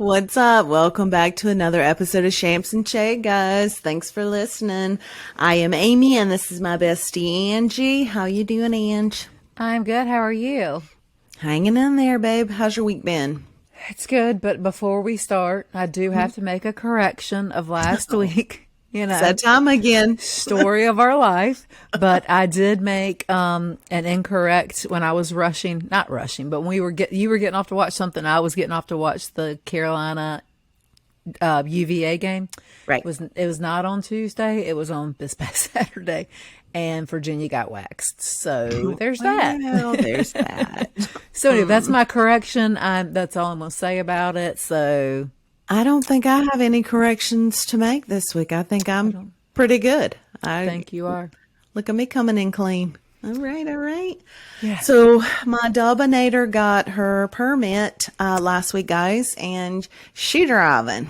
What's up? Welcome back to another episode of Shamps and Shay, guys. Thanks for listening. I am Amy, and this is my bestie, Angie. How you doing, Ange? I'm good. How are you? Hanging in there, babe. How's your week been? It's good, but before we start, I do have to make a correction of last week. You know, It's that time again. story of our life. But I did make an incorrect when I was not rushing, but when you were getting off to watch something, I was getting off to watch the Carolina UVA game. Right. It was not on Tuesday. It was on this past Saturday, and Virginia got waxed. So there's that. Well, there's that. So anyway, that's my correction. That's all I'm going to say about it. So I don't think I have any corrections to make this week. I think I'm pretty good. I think you are. Look at me coming in clean. All right. Yeah. So my Dubinator got her permit last week, guys, and she driving.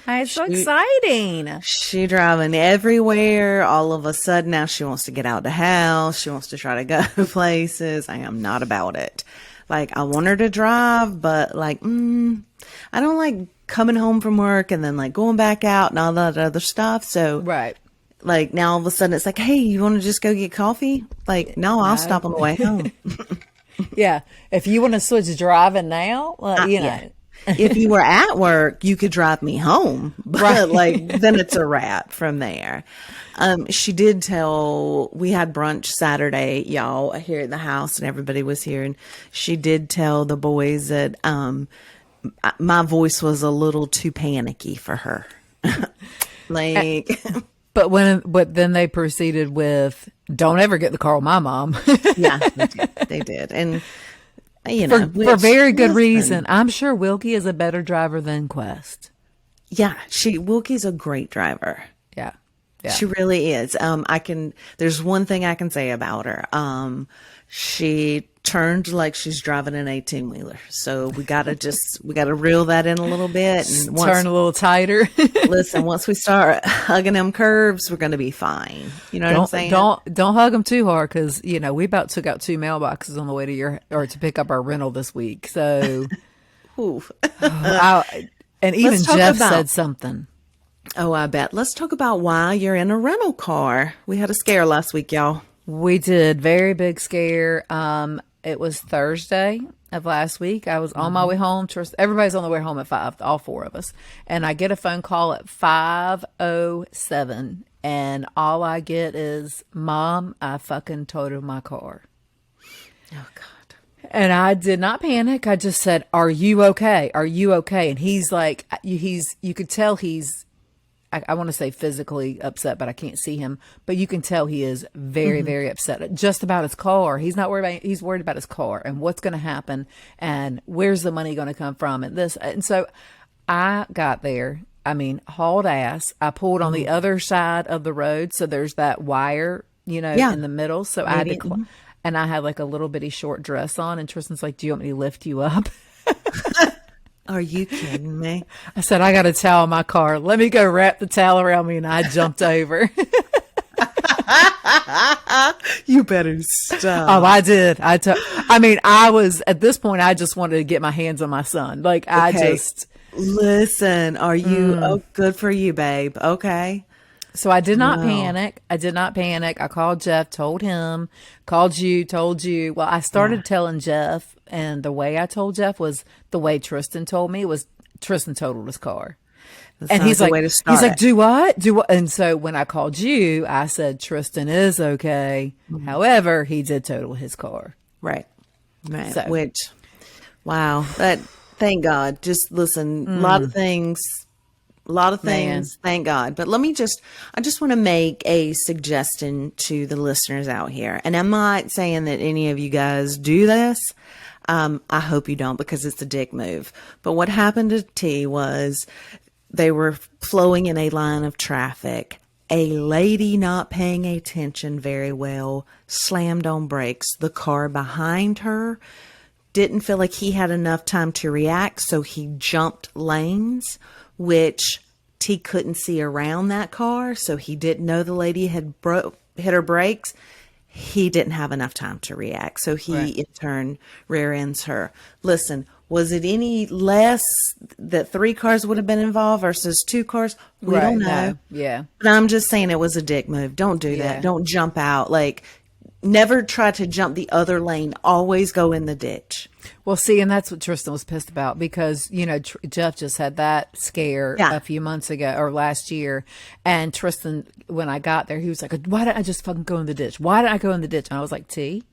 It's so exciting. She driving everywhere. All of a sudden now she wants to get out the house. She wants to try to go places. I am not about it. Like, I want her to drive, but like, I don't like coming home from work and then like going back out and all that other stuff. So Right. like now all of a sudden it's like, hey, you want to just go get coffee? Like, no, I'll stop on the way home. Yeah. If you want to switch driving now, you know. Yeah. If you were at work, you could drive me home, but Right. like then it's a wrap from there. She did tell, we had brunch Saturday, y'all, here at the house, and everybody was here, and she did tell the boys that my voice was a little too panicky for her. Like, But then they proceeded with, "Don't ever get in the car with my mom." yeah, they did. And you know, for very good listen, reason. I'm sure Wilkie is a better driver than Qwest. Yeah, Wilkie's a great driver. Yeah. She really is. There's one thing I can say about her. She turned like she's driving an 18-wheeler. So we gotta reel that in a little bit. And Turn a little tighter. listen, once we start hugging them curves, we're going to be fine. You know what I'm saying? Don't hug them too hard, because you know we about took out 2 mailboxes on the way to pick up our rental this week. So, Ooh. and even Jeff said something. Oh, I bet. Let's talk about why you're in a rental car. We had a scare last week, y'all. We did. Very big scare. It was Thursday of last week. I was on my way home. Everybody's on the way home at 5, all 4 of us. And I get a phone call at 5:07, and all I get is, "Mom, I fucking totaled my car." Oh, God. And I did not panic. I just said, "Are you okay? Are you okay?" And he's like, you could tell he's, I want to say physically upset, but I can't see him. But you can tell he is very, very upset just about his car. He's not worried about, he's worried about his car and what's going to happen and where's the money going to come from and this. And so I got there. I mean, hauled ass. I pulled on the other side of the road. So there's that wire, in the middle. So I had to, and I had like a little bitty short dress on. And Tristan's like, "Do you want me to lift you up?" Are you kidding me? I said, "I got a towel in my car. Let me go wrap the towel around me." And I jumped over. You better stop. Oh, I did. I was, at this point, I just wanted to get my hands on my son. Like, Okay. Listen, are you, oh, good for you, babe. Okay. So I did not Wow. panic. I called Jeff, told him, called you, told you. Well, I started telling Jeff, and the way I told Jeff was the way Tristan told me, was Tristan totaled his car. And he's like, "Do what? Do what?" And so when I called you, I said, "Tristan is okay. However, he did total his car." Right. So. Which, wow. Thank God. Just listen, a lot of things, Man. thank God. But I just want to make a suggestion to the listeners out here. And I'm not saying that any of you guys do this. I hope you don't, because it's a dick move. But what happened to T was they were flowing in a line of traffic. A lady not paying attention very well slammed on brakes. The car behind her didn't feel like he had enough time to react, so he jumped lanes, which T couldn't see around that car, so he didn't know the lady had hit her brakes. He didn't have enough time to react, so he in turn rear ends her. Listen, Was it any less that 3 cars would have been involved versus 2 cars? We don't know. No. Yeah. But I'm just saying it was a dick move. Don't do that. Yeah. Don't jump out. Like, never try to jump the other lane. Always go in the ditch. Well, see, and that's what Tristan was pissed about because, Jeff just had that scare a few months ago or last year. And Tristan, when I got there, he was like, why didn't I just fucking go in the ditch? Why didn't I go in the ditch? And I was like, T,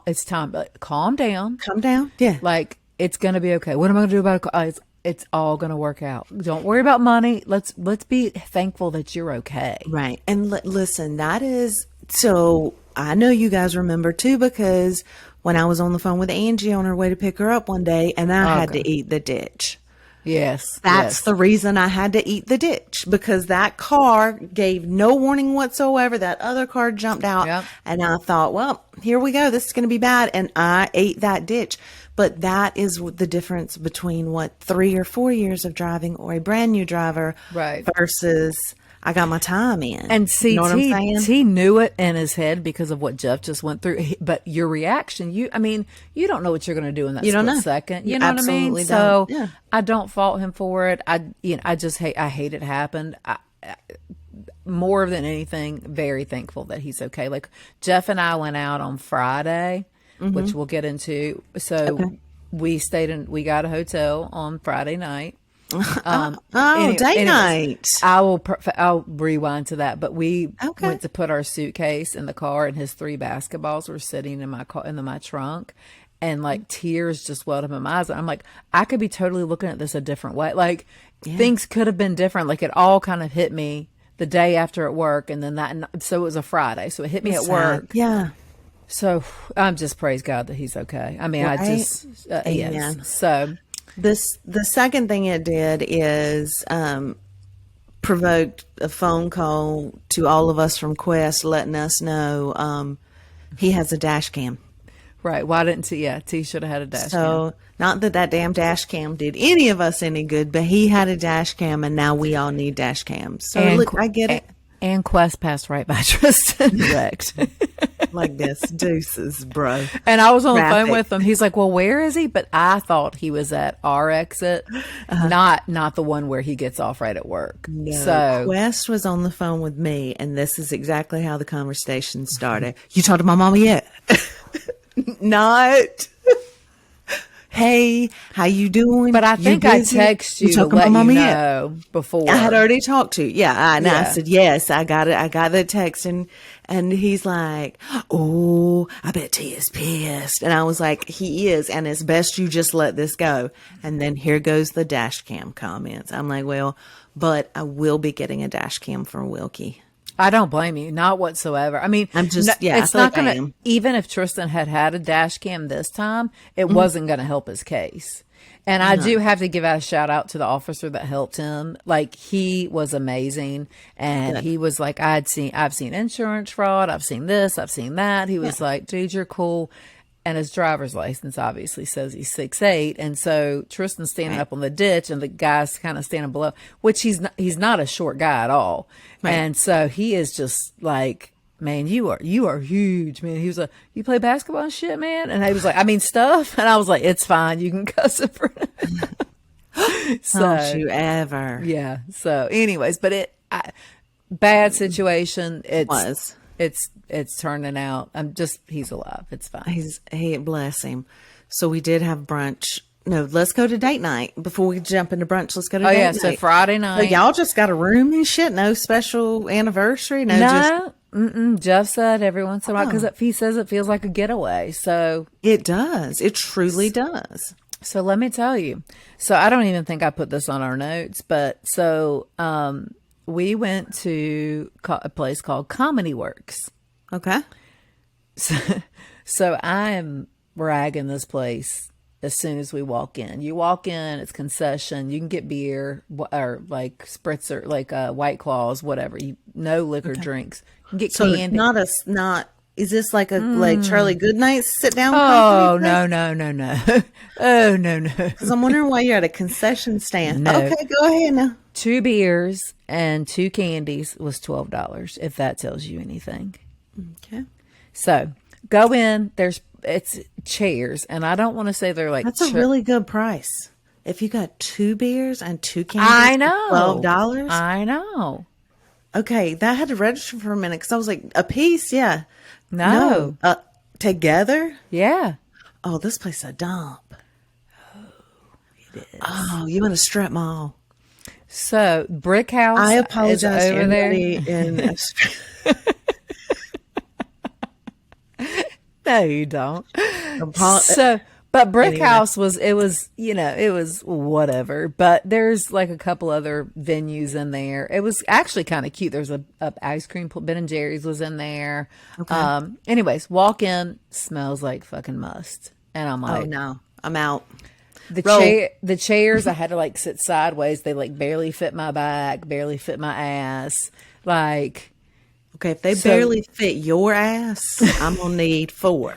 it's time. Calm down. Calm down. Yeah. Like, it's going to be okay. What am I going to do about it? It's all going to work out. Don't worry about money. Let's be thankful that you're okay. Right. And listen, that is, so I know you guys remember too, because when I was on the phone with Angie on her way to pick her up one day and I had to eat the ditch. Yes. That's the reason I had to eat the ditch, because that car gave no warning whatsoever. That other car jumped out and I thought, well, here we go. This is going to be bad. And I ate that ditch. But that is the difference between 3 or 4 years of driving or a brand new driver versus I got my time in. And see, you know what I'm saying? He knew it in his head because of what Jeff just went through. But your reaction, you don't know what you're going to do in that split second. You know what I mean? Don't. So yeah. I don't fault him for it. I hate it happened. More than anything, very thankful that he's okay. Like Jeff and I went out on Friday, which we'll get into. So we got a hotel on Friday night. Date night. I'll rewind to that. But we went to put our suitcase in the car, and his 3 basketballs were sitting in my car, in my trunk, and like tears just welled up in my eyes. I'm like, I could be totally looking at this a different way. Like things could have been different. Like it all kind of hit me the day after at work, and then so it was a Friday, so it hit me at work. Yeah. So I'm just praise God that he's okay. I mean, yes. So. The second thing it did is provoked a phone call to all of us from Qwest, letting us know he has a dash cam. Right. Why didn't T? Yeah, T should have had a dash cam. So not that damn dash cam did any of us any good, but he had a dash cam, and now we all need dash cams. So look, I get it. And Qwest passed right by Tristan. Wrecked. Like this, deuces, bro. And I was on the phone with him. He's like, well, where is he? But I thought he was at our exit, not the one where he gets off right at work. No, so Qwest was on the phone with me, and this is exactly how the conversation started. You talked to my mama yet? Not. Hey, how you doing? But I think I texted you to let you know before. I had already talked to you. Yeah. I said, yes, I got it. I got the text, and he's like, oh, I bet T is pissed. And I was like, he is. And it's best you just let this go. And then here goes the dash cam comments. I'm like, well, but I will be getting a dash cam for Wilkie. I don't blame you, not whatsoever. I mean, I'm just, it's not going to, even if Tristan had a dash cam this time, it wasn't going to help his case. And I do have to give a shout out to the officer that helped him. Like, he was amazing. And he was like, I've seen insurance fraud. I've seen this. I've seen that. He was like, dude, you're cool. And his driver's license obviously says he's 6'8". And so Tristan's standing up on the ditch, and the guy's kind of standing below, which he's not a short guy at all. Right. And so he is just like, man, you are huge, man. He was like, you play basketball and shit, man? And he was like, I mean, stuff. And I was like, it's fine. You can cuss in front of him. So, don't you ever. Yeah. So anyways, but bad situation. It's turning out. He's alive. It's fine. Bless him. So we did have brunch. No, let's go to date night. Before we jump into brunch, let's go to date night. So Friday night. So y'all just got a room and shit? No special anniversary? No. Jeff said every once in a while, because he says it feels like a getaway. So it does. It truly does. So let me tell you. So I don't even think I put this on our notes, but so we went to a place called Comedy Works. Okay. So I am ragging this place as soon as we walk in. You walk in, it's concession. You can get beer or like spritzer, like White Claws, whatever. No liquor drinks. You can get candy. Is this like like Charlie Goodnight's sit down? Oh, no. Oh, no. Because I'm wondering why you're at a concession stand. No. Okay, go ahead now. 2 beers and 2 candies was $12, if that tells you anything. Okay. So go in. It's chairs, and I don't want to say they're like. That's a really good price. If you got 2 beers and 2 candies, I know, $12. I know. Okay, that had to register for a minute because I was like, a piece, yeah. No. Together? Yeah. Oh, this place is a dump. Oh, it is. Oh, you in a strip mall. So, Brick House. I apologize is over there. in No, you don't. But Brick House was whatever. But there's like a couple other venues in there. It was actually kind of cute. There's a ice cream, Ben and Jerry's was in there. Okay. Anyways, walk in, smells like fucking must. And I'm like, oh no, I'm out. The chairs, I had to like sit sideways. They like barely fit my back, barely fit my ass. Like, okay, if they barely fit your ass, I'm gonna need 4.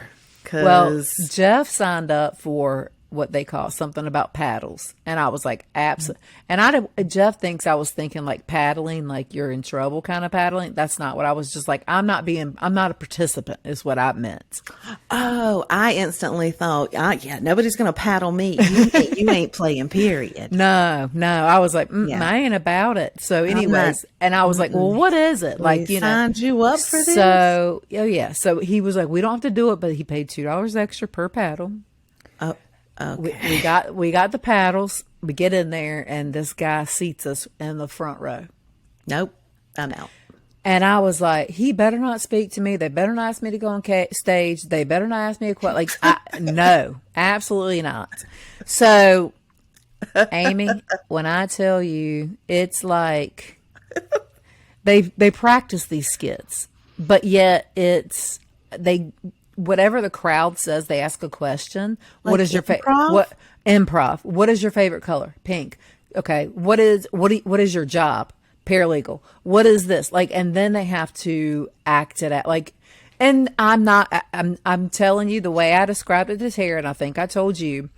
Well, Jeff signed up for what they call something about paddles, and I was like, absolutely. And Jeff thinks I was thinking like paddling, like you're in trouble kind of paddling. That's not what I was. Just like I'm not a participant is what I meant. Oh, I instantly thought, yeah, nobody's gonna paddle me. You ain't playing. Period. No, I was like, I ain't about it. So, anyways, and I was like, well, what is it? Like, signed you up for this. So, yeah. So he was like, we don't have to do it, but he paid $2 extra per paddle. Oh. Okay. We got the paddles. We get in there, and this guy seats us in the front row. Nope, I'm out. And I was like, he better not speak to me. They better not ask me to go on stage. They better not ask me a question. Like, no, absolutely not. So, Amy, when I tell you, it's like they practice these skits, but yet whatever the crowd says, they ask a question. Like, what is your favorite? Improv? What is your favorite color? Pink. Okay. What is your job? Paralegal. What is this? Like, and then they have to act it out. Like, and I'm telling you the way I described it to Tara, and I think I told you,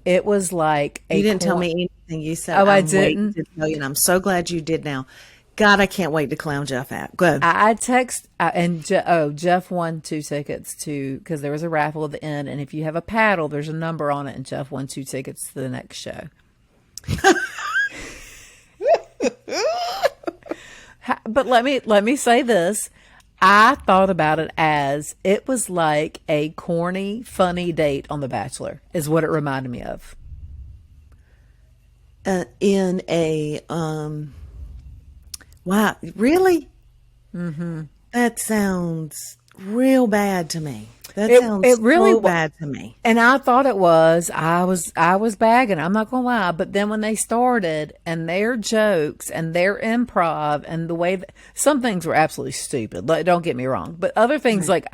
it was like you didn't tell me anything. You said, I didn't. To tell you, and I'm so glad you did now. God, I can't wait to clown Jeff out. Go ahead. Jeff won 2 tickets because there was a raffle at the end, and if you have a paddle, there's a number on it, and Jeff won 2 tickets to the next show. But let me say this. I thought about it as it was like a corny, funny date on The Bachelor is what it reminded me of. In a wow, really? Mm-hmm. That sounds real bad to me. That sounds really so bad to me. And I thought it was. I was bagging. I'm not gonna lie. But then when they started and their jokes and their improv and the way some things were absolutely stupid. Like, don't get me wrong. But other things like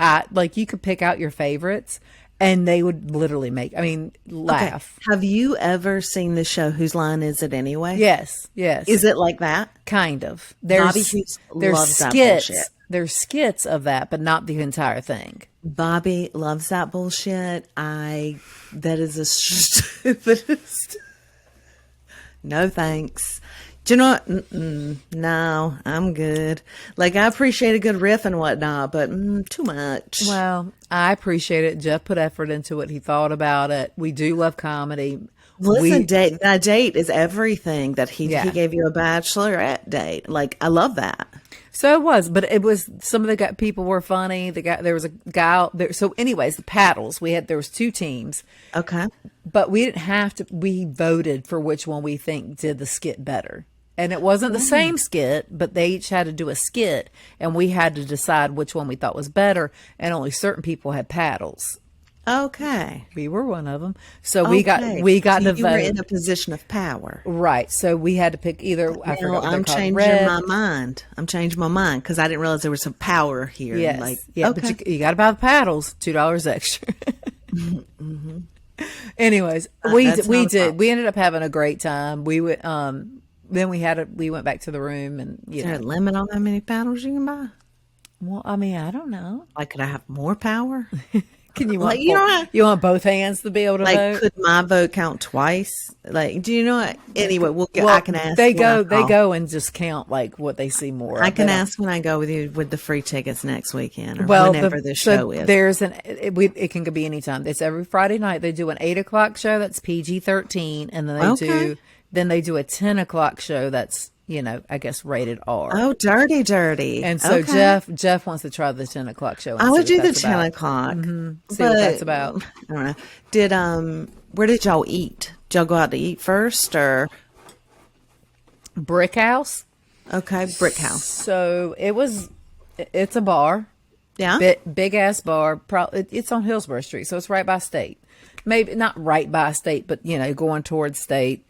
you could pick out your favorites. And they would literally laugh. Okay. Have you ever seen the show Whose Line Is It Anyway? Yes. Is it like that? Kind of. Bobby loves that bullshit. There's skits of that, but not the entire thing. Bobby loves that bullshit. That is the stupidest. No thanks. Do you know what? No, I'm good. Like, I appreciate a good riff and whatnot, but too much. Well, I appreciate it. Jeff put effort into it. He thought about it. We do love comedy. Listen, that date is everything that he gave you a bachelorette date. Like, I love that. So it was, but it was some of the people were funny. There was a guy there. So anyways, the paddles, there was 2 teams. Okay. But we didn't have to, we voted for which one we think did the skit better. And it wasn't the same skit, but they each had to do a skit and we had to decide which one we thought was better. And only certain people had paddles. Okay. We were one of them. So we got to vote. You were in a position of power. Right. So we had to pick either. I'm changing my mind. I'm changing my mind because I didn't realize there was some power here. Yes. But you got to buy the paddles, $2 extra. Mm-hmm. Anyways, we did. We ended up having a great time. We would, then we went back to the room and, Is there a limit on how many paddles you can buy? Well, I mean, I don't know. Like, could I have more power? Can you Like, want you know what? you want both hands to be able to Like, vote? could my vote count twice? Like, do you know what? Anyway, Well, I can ask. They when I they call. go and just count like what they see more. I of. can They don't- ask when I go with you with the free tickets next weekend or Well, whenever the show is. there's it can be anytime. It's every Friday night. They do an 8 o'clock show that's PG-13, and then they do a 10 o'clock show that's I guess rated R. Oh, dirty. And so Okay. Jeff wants to try the 10 o'clock show. And I see would what do the that's 10 about. o'clock. See what that's about. I don't know. Where did y'all eat? Did y'all go out to eat first or? Brick House. Okay, Brick House. So it's a bar. Yeah. Big ass bar. It's on Hillsborough Street, so it's right by State. Maybe not right by State, but going towards State.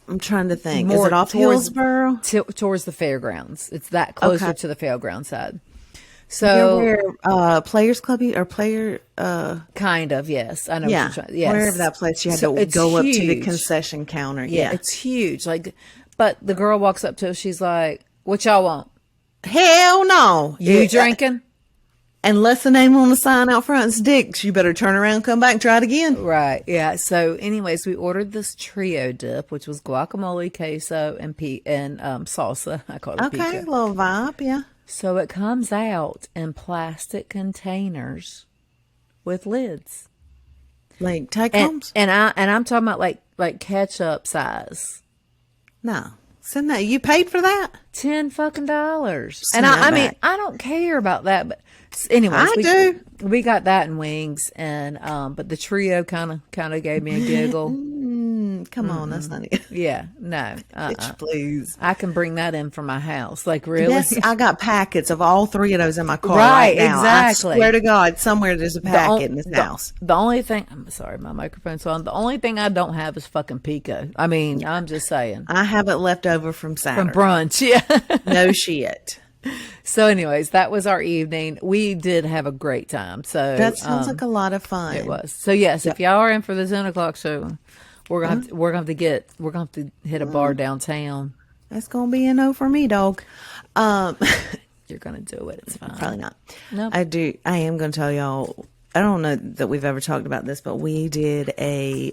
I'm trying to think. More Is it off towards- Hillsborough? Towards the fairgrounds. It's that closer Okay. to the fairground side. You're So where Players Club or Player? kind of, yes. I know Yeah, what you're trying. Yes. wherever that place you had So to it's go up to the huge. concession counter. Yeah, it's huge. But the girl walks up to us, she's like, "What y'all want? Hell no. You drinking?" Unless the name on the sign out front is Dick's, you better turn around, come back, and try it again. Right. Yeah. So, anyways, we ordered this trio dip, which was guacamole, queso, and salsa. I call it Okay, pico. little vibe, yeah. So it comes out in plastic containers with lids, Like take and homes? I'm talking about like ketchup size. No, send that. You paid for that? $10 Send and that I mean, back. I don't care about that, but anyways, I do. We got that in wings, and but the trio kind of gave me a giggle. Come on, that's not it. Yeah, no, Bitch, please. I can bring that in from my house. Like, really? Yes, I got packets of all three of those in my car Right, right now. exactly. I swear to God, somewhere there's a packet in this house. The only thing, I'm sorry, my microphone's on. The only thing I don't have is fucking pico. I mean, I'm just saying. I have it left over from Saturday. From brunch, yeah. No shit. So, anyways, that was our evening. We did have a great time. So That sounds like a lot of fun. it was. So yes, if y'all are in for the 10 o'clock show, we're gonna have to hit a bar downtown. That's gonna be a no for me, dog. You're gonna do it. It's fine. Probably not. Nope. I am gonna tell y'all. I don't know that we've ever talked about this, but we did a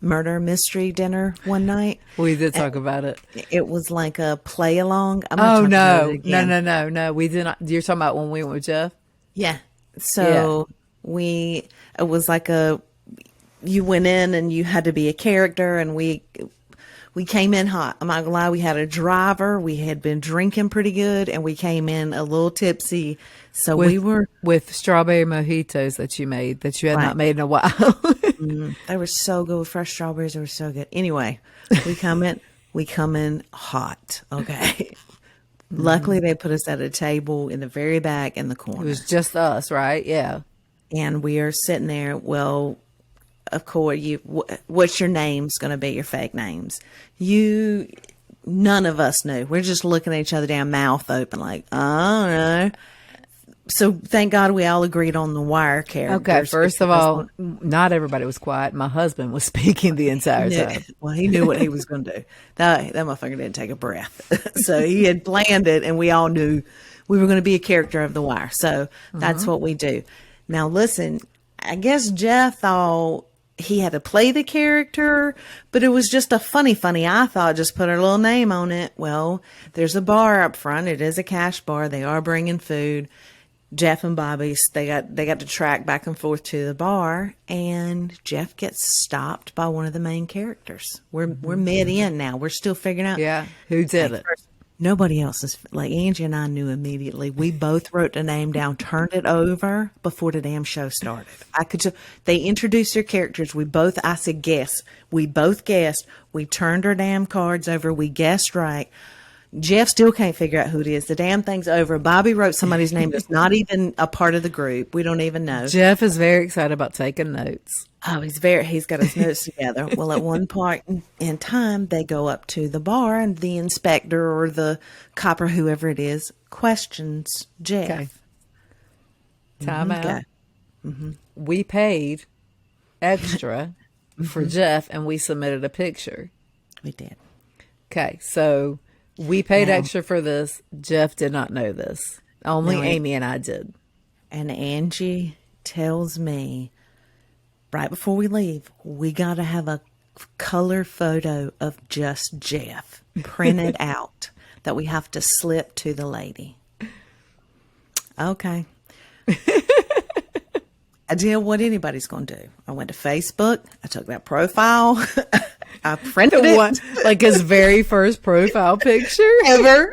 murder mystery dinner one night. We did talk about it. It was like a play along. Oh no! We did not. You're talking about when we went with Jeff? Yeah. So it was like you went in and you had to be a character, and we came in hot. I'm not gonna lie, we had a driver. We had been drinking pretty good, and we came in a little tipsy. So we were with strawberry mojitos that you made that you had Right. not made in a while. they were so good with fresh strawberries. They were so good. Anyway, we come in hot. Okay. Luckily, they put us at a table in the very back in the corner. It was just us, right? Yeah. And we are sitting there. Well, of course, what's your name's going to be, your fake names. None of us knew. We're just looking at each other down, mouth open, like, I don't know. So thank God we all agreed on the wire characters. Okay, first of all, not everybody was quiet. My husband was speaking the entire time. Well, he knew what he was going to do. That motherfucker didn't take a breath. So he had planned it, and we all knew we were going to be a character of the wire. So that's what we do. Now, listen, I guess Jeff thought he had to play the character, but it was just a funny. I thought just put our little name on it. Well, there's a bar up front. It is a cash bar. They are bringing food. Jeff and Bobby, they got to track back and forth to the bar, and Jeff gets stopped by one of the main characters. We're mid in now. We're still figuring out. Yeah, who did it? Nobody else is like Angie and I knew immediately. We both wrote the name down, turned it over before the damn show started. They introduced their characters. I said guess. We both guessed. We turned our damn cards over. We guessed right. Jeff still can't figure out who it is. The damn thing's over. Bobby wrote somebody's name that's not even a part of the group. We don't even know. Jeff is very excited about taking notes. Oh, he's got his notes together. Well, at one point in time, they go up to the bar, and the inspector or the cop or whoever it is questions Jeff. Okay. Time out. Okay. We paid extra for Jeff, and we submitted a picture. We did. Okay, so we paid extra for this. Jeff did not know this. Only No, Amy and I did. And Angie tells me right before we leave, we got to have a color photo of just Jeff printed out that we have to slip to the lady. Okay. I did what anybody's going to do. I went to Facebook. I took that profile. I printed it. Like his very first profile picture ever.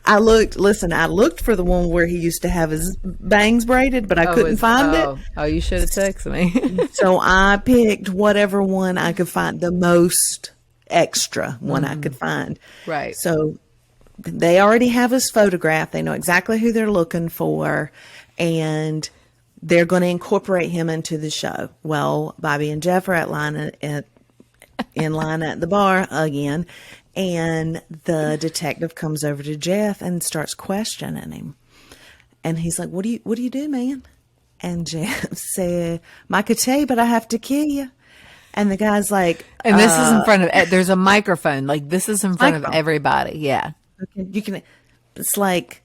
I looked for the one where he used to have his bangs braided, but I couldn't find it. Oh, you should have texted me. So I picked whatever one I could find, the most extra one I could find. Right. So they already have his photograph. They know exactly who they're looking for, and they're going to incorporate him into the show. Well, Bobby and Jeff are in line at the bar again, and the detective comes over to Jeff and starts questioning him. And he's like, what do you do, man? And Jeff said, I could tell you, but I have to kill you. And the guy's like, and this is in front of, there's a microphone. Like, this is in front of everybody. Yeah. You can, it's like,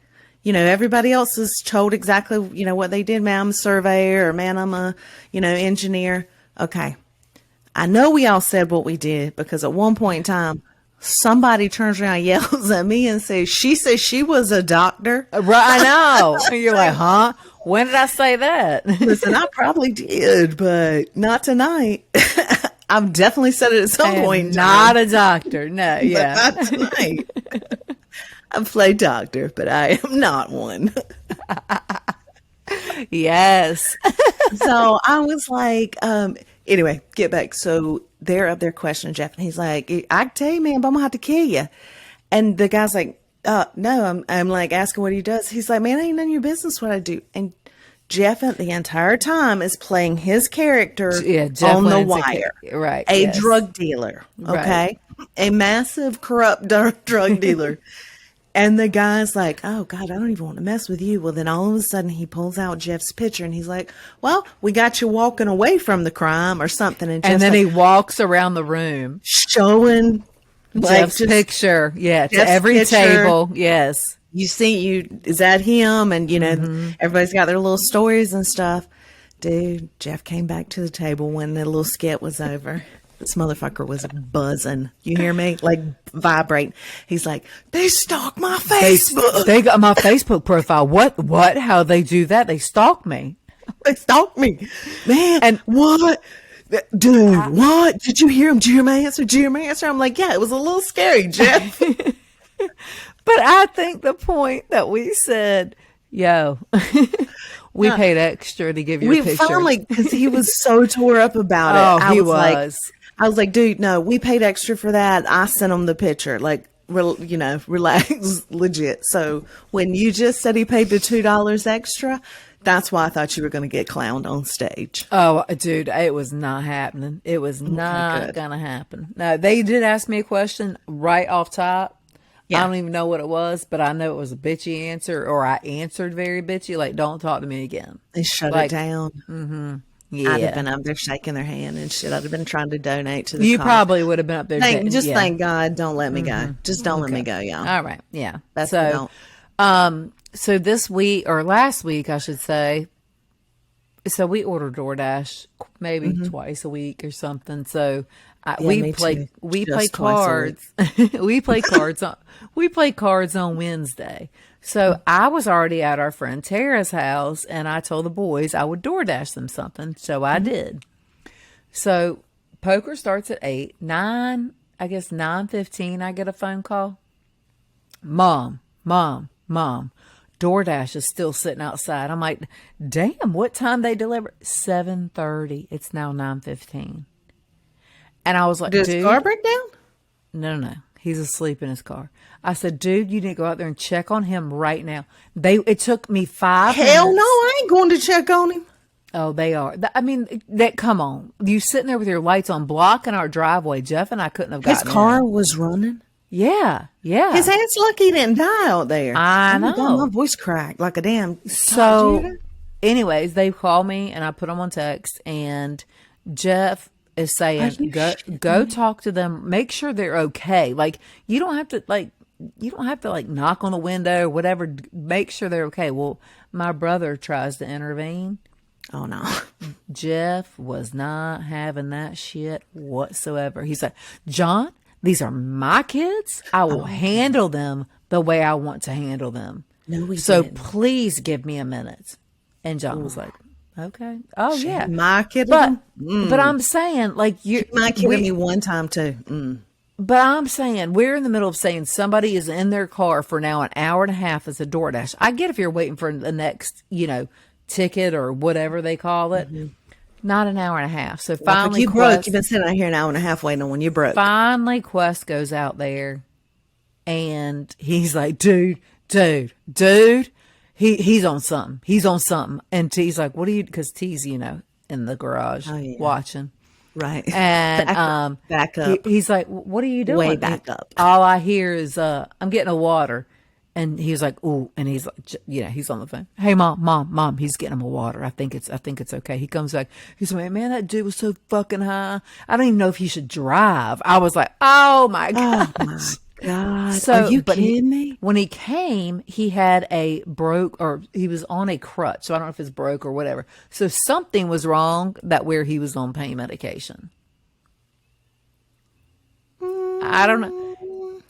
everybody else is told exactly, what they did. Man, I'm a surveyor, or man, I'm a, engineer. Okay. I know we all said what we did, because at one point in time, somebody turns around and yells at me and says she was a doctor. Right, I know. And you're like, huh? When did I say that? Listen, I probably did, but not tonight. I've definitely said it at some point. Not a doctor. No, yeah. But not tonight. I play doctor, but I am not one. Yes. So I was like, anyway, get back. So they're up there questioning Jeff, and he's like, I can tell you, man, but I'm gonna have to kill you. And the guy's like, no, I'm like asking what he does. He's like, man, ain't none of your business what I do. And Jeff the entire time is playing his character on the wire. Right. A drug dealer. Okay. Right. A massive corrupt drug dealer. And the guy's like, oh, God, I don't even want to mess with you. Well, then all of a sudden he pulls out Jeff's picture and he's like, well, we got you walking away from the crime or something. And then he walks around the room showing Jeff's picture. Yeah. To every table. Yes. Is that him? And, everybody's got their little stories and stuff. Dude, Jeff came back to the table when the little skit was over. This motherfucker was buzzing. You hear me? Like, vibrate. He's like, they stalked my Facebook. They got my Facebook profile. What? How they do that? They stalked me. They stalked me. Man, and what? Dude, what? Did you hear him? Did you hear my answer? Did you hear my answer? I'm like, yeah, it was a little scary, Jeff. But I think the point that we said, yo, we paid extra to give you a picture. Finally, because he was so tore up about it. Oh, I was like, dude, no, we paid extra for that. I sent him the picture. Like, relax, legit. So when you just said he paid the $2 extra, that's why I thought you were going to get clowned on stage. Oh, dude, it was not happening. It was not going to happen. No, they did ask me a question right off top. Yeah. I don't even know what it was, but I know it was a bitchy answer, or I answered very bitchy, like, don't talk to me again. They shut it down. Mm-hmm. Yeah. I'd have been up there shaking their hand and shit. I'd have been trying to donate to the You cause. probably would have been up there. Thank God, don't let me go. Just don't let me go, y'all. All right. Yeah. That's so this week, or last week, I should say, so we order DoorDash maybe twice a week or something. So we play cards. we play cards on Wednesday. So I was already at our friend Tara's house, and I told the boys I would DoorDash them something. So I did. So poker starts at 8, 9, I guess 9:15. I get a phone call. Mom. DoorDash is still sitting outside. I'm like, damn, what time they deliver? 7:30. It's now 9:15. And I was like, did his car break down? No. He's asleep in his car. I said, dude, you need to go out there and check on him right now. It took me 5 minutes. Hell no, I ain't going to check on him. Oh, they are. I mean, come on. You sitting there with your lights on, blocking our driveway. Jeff and I couldn't have gotten his car was running. Yeah. His ass lucky he didn't die out there. I know. God, my voice cracked like a damn. So, anyways, they called me and I put them on text, and Jeff is saying, go talk to them. Make sure they're okay. Like, you don't have to knock on the window or whatever. Make sure they're okay. Well, my brother tries to intervene. Oh, no. Jeff was not having that shit whatsoever. He's like, John, these are my kids. I will handle them the way I want to handle them. No, we so didn't. please give me a minute. And John was like, okay. Oh, yeah. My kid. But I'm saying, like, my kid with me one time, too. But I'm saying, we're in the middle of saying somebody is in their car for now an hour and a half as a DoorDash. I get if you're waiting for the next, ticket or whatever they call it. Mm-hmm. Not an hour and a half. So finally, you broke. You've been sitting out here an hour and a half waiting on when you broke. Finally, Qwest goes out there, and he's like, dude. He's on something. He's on something. And T's like, what are you? Because T's, in the garage watching. Right. And back up. He's like, what are you doing? Way back up. All I hear is, I'm getting a water. And he's like, ooh, and he's like, he's on the phone. Hey, mom, he's getting him a water. I think it's okay. He comes back. He's like, man, that dude was so fucking high. I don't even know if he should drive. I was like, oh my God. Oh my God. So, are you kidding me? When he came, he had he was on a crutch. So I don't know if it's broke or whatever. So something was wrong where he was on pain medication. I don't know.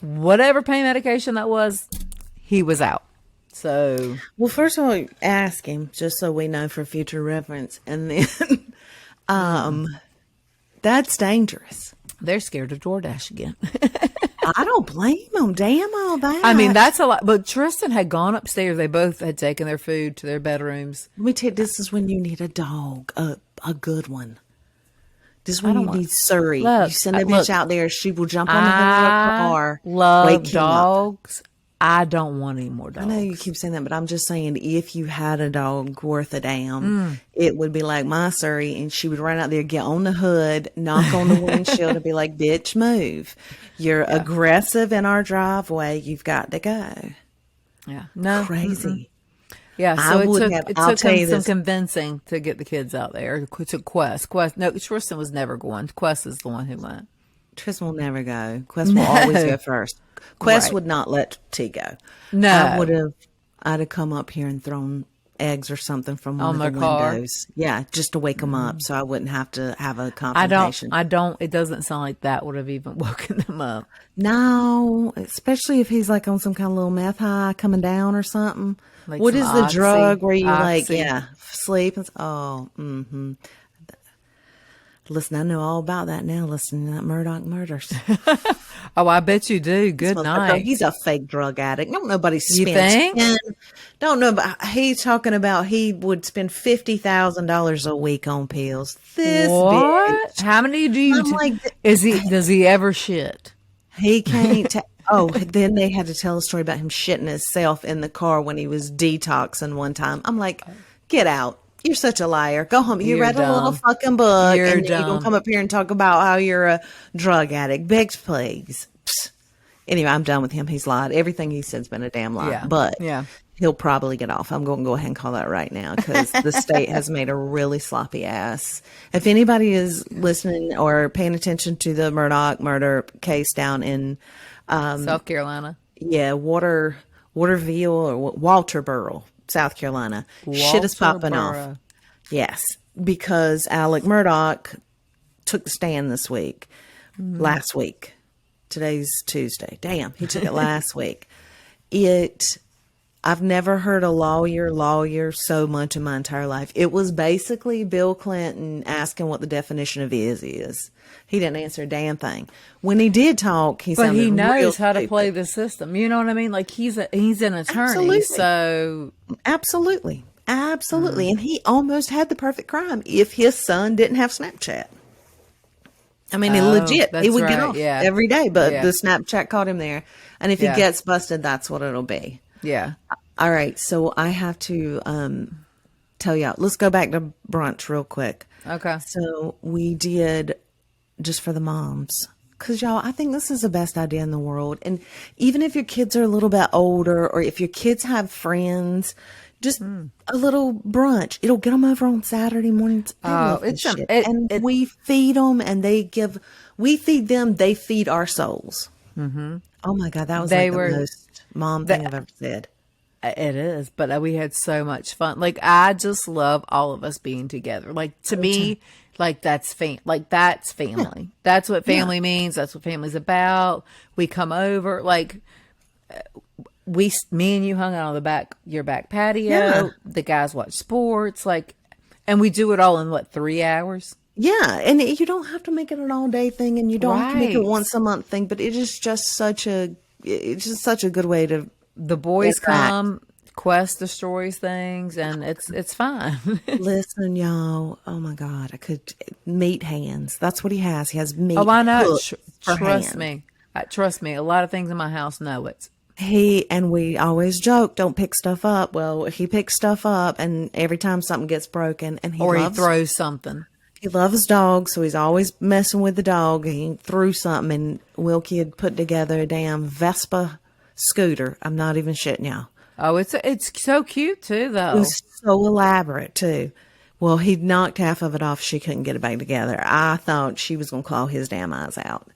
Whatever pain medication that was, he was out. So, well, first of all, ask him just so we know for future reference, and then, that's dangerous. They're scared of DoorDash again. I don't blame them. Damn all that. I mean, that's a lot. But Tristan had gone upstairs. They both had taken their food to their bedrooms. Let me tell you, this is when you need a dog, a good one. This is when you need Surrey. You send a bitch out there, she will jump on the hood of the car. Love dogs. I don't want any more dogs. I know you keep saying that, but I'm just saying, if you had a dog worth a damn, it would be like my Surrey, and she would run out there, get on the hood, knock on the windshield, and be like, bitch, move. You're aggressive in our driveway. You've got to go. Yeah. No. Crazy. Mm-hmm. Yeah, so it took him some convincing to get the kids out there. It took Qwest. No, Tristan was never going. Qwest is the one who went. Tristan will never go. Qwest will always go first. Qwest would not let T go. No. I'd have come up here and thrown eggs or something from one of the windows. Yeah, just to wake them up so I wouldn't have to have a confrontation. It doesn't sound like that would have even woken them up. No, especially if he's like on some kind of little meth high coming down or something. Like what is the oxy, drug where you oxy. sleep? Listen, I know all about that now, listening to that Murdaugh Murders. Oh, I bet you do. Good night. He's a fake drug addict. Don't nobody spend. You think? Don't know. He's talking about he would spend $50,000 a week on pills. This what? bitch. How many do you? Does he ever shit? He can't. Then they had to tell a story about him shitting himself in the car when he was detoxing one time. I'm like, get out. You're such a liar. Go home. You read a little fucking book, and then you don't come up here and talk about how you're a drug addict. Bitch, please. Psst. Anyway, I'm done with him. He's lied. Everything he said's been a damn lie. Yeah. But he'll probably get off. I'm going to go ahead and call that right now because the state has made a really sloppy ass. If anybody is listening or paying attention to the Murdaugh murder case down in South Carolina. Yeah, Waterville or Walterboro, South Carolina. Shit is popping off. Yes, because Alec Murdaugh took the stand this week, last week. Today's Tuesday. Damn, he took it last week. I've never heard a lawyer so much in my entire life. It was basically Bill Clinton asking what the definition of is. He didn't answer a damn thing. When he did talk, but he knows how to play the system. You know what I mean? Like he's an attorney. Absolutely. So absolutely. And he almost had the perfect crime if his son didn't have Snapchat. I mean, he would get off every day, but the Snapchat caught him there. And if he gets busted, that's what it'll be. Yeah. All right. So I have to tell y'all. Let's go back to brunch real quick. Okay. So we did just for the moms. Because, y'all, I think this is the best idea in the world. And even if your kids are a little bit older or if your kids have friends, just a little brunch. It'll get them over on Saturday mornings. We feed them and we feed them, they feed our souls. Mm-hmm. Oh, my God. That was the most mom thing I've ever said. It is, but we had so much fun. Like, I just love all of us being together. Like, to me, like that's that's family. Yeah. That's what family means. That's what family's about. We come over, like me and you hung out on your back patio. Yeah. The guys watch sports, like, and we do it all in what, 3 hours? Yeah, and you don't have to make it an all day thing, and you don't have to make it Right. once a month thing. But it is just such a good way to. The boys interact. come, Qwest destroys things, and it's fine. Listen, y'all. Oh my God, I could meat hands. That's what he has. He has meat. Oh, I know. hooks for Trust hands. me. Trust me. A lot of things in my house know it. And we always joke, don't pick stuff up. Well, he picks stuff up, and every time something gets broken, and he Throws something. He loves dogs, so he's always messing with the dog. He threw something, and Wilkie had put together a damn Vespa scooter. I'm not even shitting y'all. Oh, it's so cute too, It though. was so elaborate too. Well, he knocked half of it off. She couldn't get it back together. I thought she was going to claw his damn eyes out,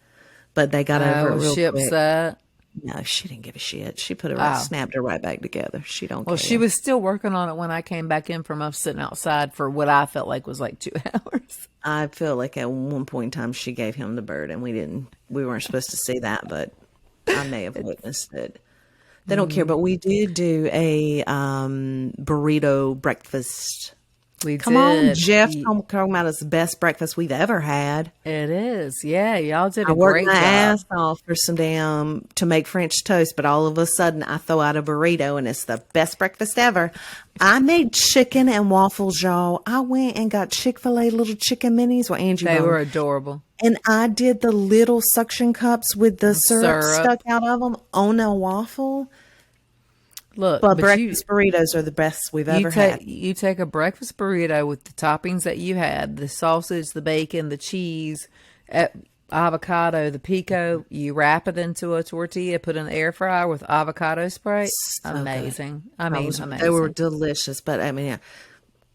but they got over it Was real she quick. upset? No, she didn't give a shit. She put it right, snapped her right back together. She don't Well, care. she was still working on it when I came back in from us sitting outside for what I felt like was like 2 hours. I feel like at one point in time she gave him the bird, and we weren't supposed to see that, but I may have witnessed it. They don't care, but we did do a burrito breakfast. We Come on, Jeff. Talking about it's the best breakfast we've ever had. It is. Yeah, y'all did I a worked great my job. ass off for some to make French toast, but all of a sudden I throw out a burrito and it's the best breakfast ever. I made chicken and waffles, y'all. I went and got Chick-fil-A little chicken minis with Angie. They were adorable. And I did the little suction cups with the syrup Syrup. stuck out of them on a waffle. Look, But but breakfast burritos are the best we've ever had. You take a breakfast burrito with the toppings that you had, the sausage, the bacon, the cheese, avocado, the pico. You wrap it into a tortilla, put it in the air fryer with avocado spray. So Amazing. good. Amazing. They were delicious, but I mean, yeah,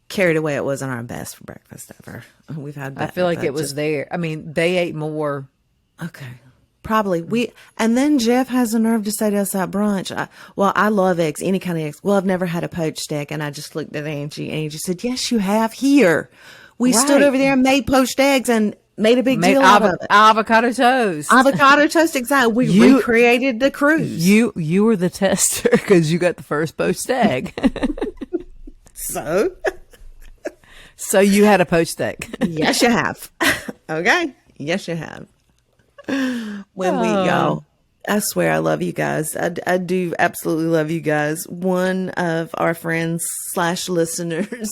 carried away it wasn't our best for breakfast ever. We've had better, I feel like but it was there. I mean, they ate more. okay. Probably and then Jeff has the nerve to say to us at brunch, I love eggs, any kind of eggs. Well, I've never had a poached egg. And I just looked at Angie. Angie said, yes, you have here. We stood over there and made poached eggs and made a big deal out of it. Avocado toast. Avocado toast, exactly. We recreated the cruise. You were the tester because you got the first poached egg. So you had a poached egg. yes, you have. Okay. Yes, you have. When we go, I swear I love you guys. I do absolutely love you guys. One of our friends / listeners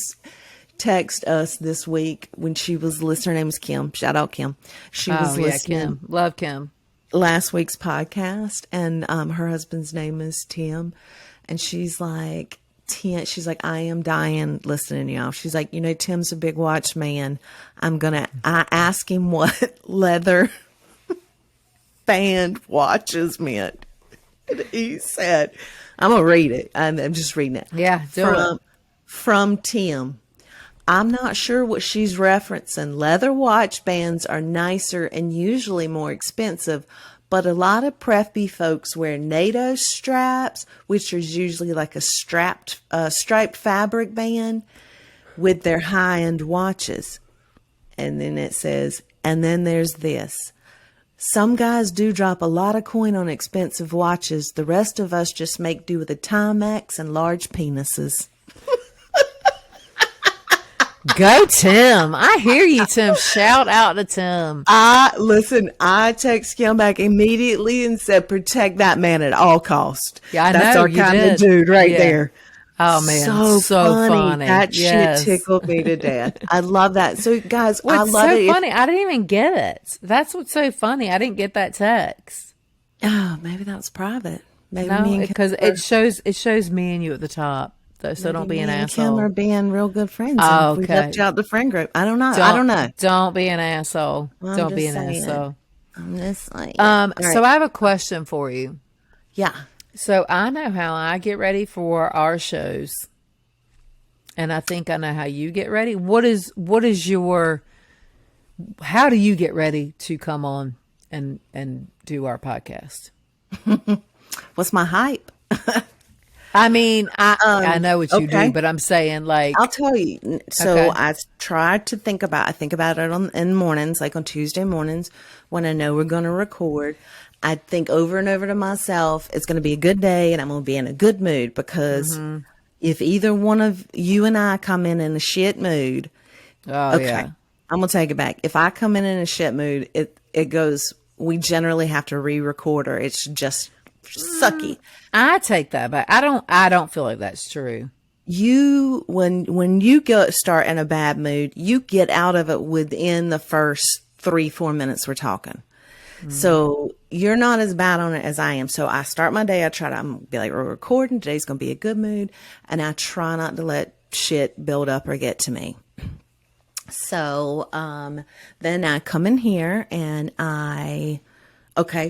text us this week when she was listening. Her name was Kim. Shout out Kim. She was listening. Kim. Love Kim. Last week's podcast, and her husband's name is Tim, and she's like, she's like, I am dying listening to y'all. She's like, Tim's a big watch man. I asked him what leather band watches meant. And he said, I'm going to read it. I'm just reading it. Yeah, From Tim. I'm not sure what she's referencing. Leather watch bands are nicer and usually more expensive, but a lot of preppy folks wear NATO straps, which is usually like a striped fabric band with their high-end watches. And then it says, and then there's this. Some guys do drop a lot of coin on expensive watches. The rest of us just make do with a Timex and large penises. Go, Tim. I hear you, Tim. Shout out to Tim. I text Kim back immediately and said, protect that man at all costs. Yeah, I That's know, our you kind did. of dude right Yeah. there. Oh, man. So funny. That Yes. shit tickled me to death. I love that. So, guys, I What's love so it. funny? I didn't even get it. That's what's so funny. I didn't get that text. Oh, maybe that's private. Maybe No, me and because Kim it shows me and you at the top. So don't be an me and asshole. Kim are being real good friends. Oh, and we okay. left you out the friend group. I don't know. I don't know. Don't be an asshole. I'm Don't be just an saying. asshole. I'm just like, So I have a question for you. yeah. So I know how I get ready for our shows, and I think I know how you get ready. How do you get ready to come on and do our podcast? What's my hype? I mean, I know what you okay. do, but I'm saying like, I'll tell you. So okay. I try to think about. I think about it in the mornings, like on Tuesday mornings when I know we're going to record. I think over and over to myself, it's going to be a good day, and I'm going to be in a good mood because if either one of you and I come in a shit mood, Oh okay, yeah. I'm going to take it back. If I come in a shit mood, it goes. We generally have to re-record, or it's just sucky. I take that back. I don't feel like that's true. When you start in a bad mood, you get out of it within the first 3-4 minutes we're talking. So you're not as bad on it as I am. So I start my day. I'm be like, we're recording. Today's going to be a good mood. And I try not to let shit build up or get to me. So, then I come in here and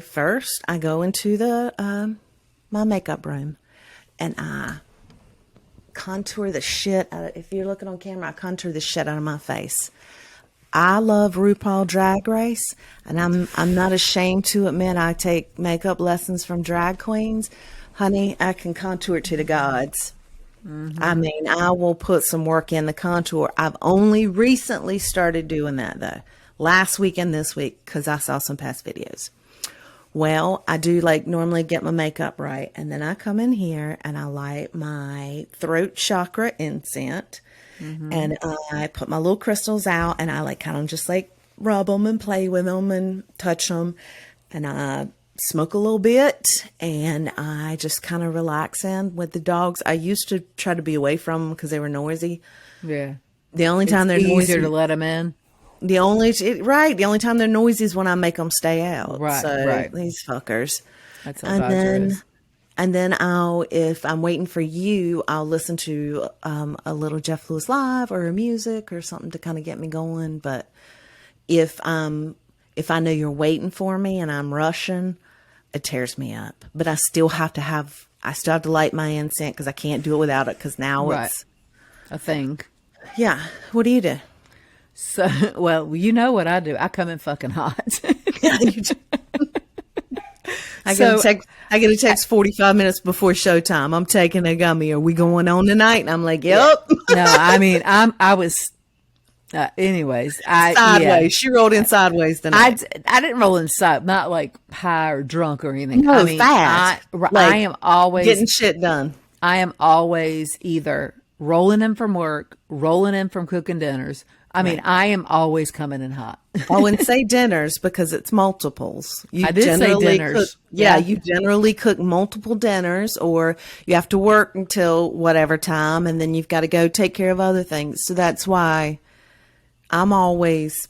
first I go into my makeup room and I contour the shit out of, if you're looking on camera, I contour the shit out of my face. I love RuPaul Drag Race, and I'm not ashamed to admit I take makeup lessons from drag queens. Honey, I can contour to the gods. I mean, I will put some work in the contour. I've only recently started doing that though. Last week and this week, because I saw some past videos. Well, I do like normally get my makeup right, and then I come in here and I light my throat chakra incense. And I put my little crystals out and I like kind of just like rub them and play with them and touch them. And I smoke a little bit and I just kind of relax in with the dogs. I used to try to be away from them because they were noisy. Yeah. The only time they're Easier noisy to let them in. the only time they're noisy is when I make them stay out. Right, So right. these fuckers. That's how Badger is. And then if I'm waiting for you, I'll listen to a little Jeff Lewis live or music or something to kind of get me going. But if I know you're waiting for me and I'm rushing, it tears me up. But I still have to light my incense because I can't do it without it. Because now it's a thing. Yeah. What do you do? So, well, you know what I do. I come in fucking hot. Yeah, you do. I get a text 45 minutes before showtime. I'm taking a gummy. Are we going on tonight? And I'm like, yep. No, I mean, anyways. Sideways. Yeah. She rolled in sideways tonight. I didn't roll inside, not like high or drunk or anything. No, I mean, fast. I am always getting shit done. I am always either rolling in from work, rolling in from cooking dinners. I mean, I am always coming in hot. I wouldn't say dinners because it's multiples. I did say dinners. You generally cook multiple dinners, or you have to work until whatever time, and then you've got to go take care of other things. So that's why I'm always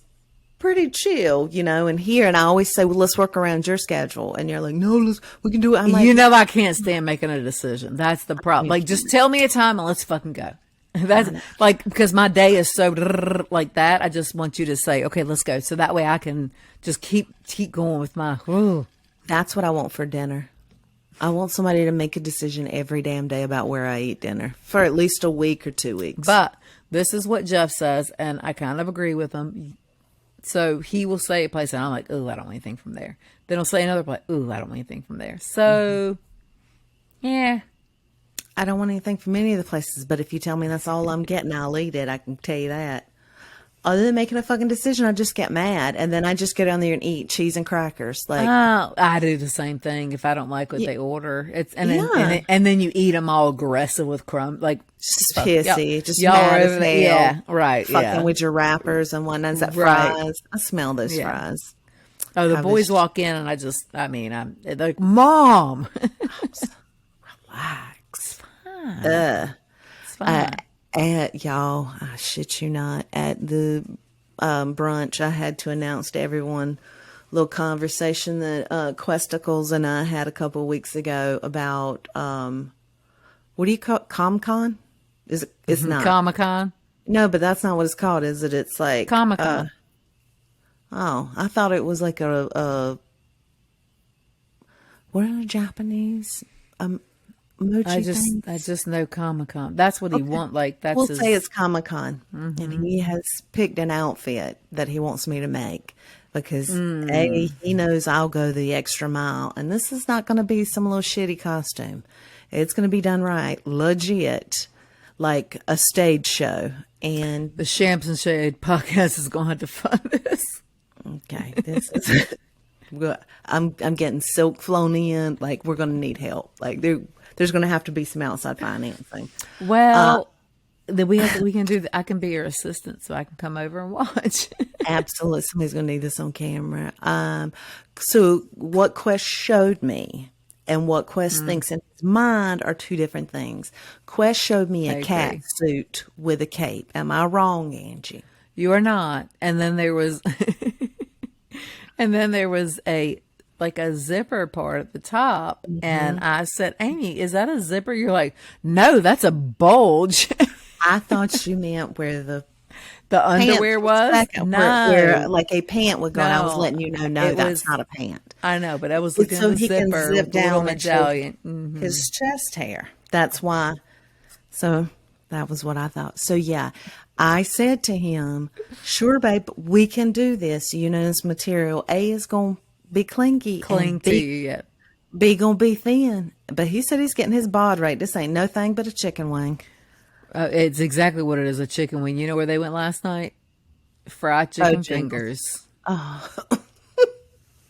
pretty chill, and here. And I always say, well, let's work around your schedule. And you're like, no, we can do it. I'm like, I can't stand making a decision. That's the problem. Like, just tell me a time and let's fucking go. That's like, because my day is so like that. I just want you to say, okay, let's go. So that way I can just keep going with my. That's what I want for dinner. I want somebody to make a decision every damn day about where I eat dinner for at least a week or 2 weeks. But this is what Jeff says, and I kind of agree with him. So he will say a place, and I'm like, ooh, I don't want anything from there. Then he'll say another place, ooh, I don't want anything from there. So, yeah. I don't want anything from any of the places, but if you tell me that's all I'm getting, I'll eat it. I can tell you that. Other than making a fucking decision, I just get mad, and then I just go down there and eat cheese and crackers. Like, I do the same thing if I don't like what they order. And then you eat them all aggressive with crumb, like just pissy, just y'all mad are as hell. Yeah, right. Fucking with your wrappers and whatnot. Is that fries? I smell those fries. Oh, the boys walk in, and I'm they're like, Mom. Relax. It's fine. Y'all, I shit you not, at the brunch, I had to announce to everyone a little conversation that Qwesticles and I had a couple of weeks ago about what do you call it? Comicon? It's not Comicon? No, but that's not what it's called, is it? It's like Comicon. I thought it was like a what are the Japanese mochi I things? just know Comicon. That's what he want. Like that's. We'll say it's Comicon, and he has picked an outfit that he wants me to make because he knows I'll go the extra mile, and this is not going to be some little shitty costume. It's going to be done right, legit, like a stage show. And The Shams and Shade podcast is going to have to fund this. okay, this is. I'm getting silk flown in. Like, we're going to need help. Like, there's going to have to be some outside financing. Well, then we can do. I can be your assistant, so I can come over and watch. Absolutely, somebody's going to need this on camera. So what Qwest showed me and what Qwest thinks in his mind are two different things. Qwest showed me a cat suit with a cape. Am I wrong, Angie? You are not. And then there was, a zipper part at the top, and I said, "Amy, is that a zipper?" You're like, "No, that's a bulge." I thought you meant where the underwear was. No, where like a pant would go. And I was No. letting you know, that's not a pant. I know, but I was looking So at the he can zipper, zip with the little down and show medallion. his chest hair. That's why. So that was what I thought. So yeah, I said to him, "Sure, babe, we can do this. You know, this material A is going to be clingy, Cling and to B, you yet? B going to be thin." But he said he's getting his bod right. This ain't no thing but a chicken wing. It's exactly what it is, a chicken wing. You know where they went last night? Fried chicken fingers. Oh,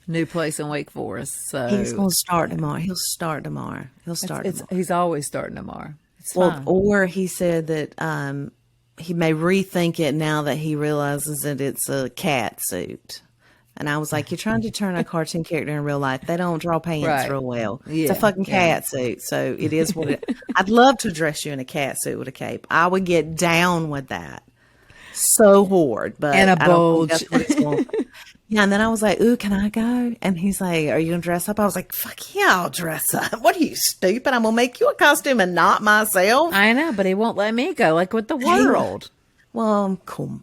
New place in Wake Forest. So he's going to start tomorrow. He'll start tomorrow. Tomorrow. he's always starting tomorrow. It's Well, fine. or he said that he may rethink it now that he realizes that it's a cat suit. And I was like, "You're trying to turn a cartoon character in real life. They don't draw pants Right. real well. It's Yeah, a fucking cat suit. So it is what it I'd love to dress you in a cat suit with a cape. I would get down with that so hard. But And a I don't think bulge. that's what it's going for. Yeah, and then I was like, "Ooh, can I go?" And he's like, "Are you going to dress up?" I was like, "Fuck yeah, I'll dress up. What are you, stupid? I'm going to make you a costume and not myself." I know, but he won't let me go, like with the world. Well, I'm cool.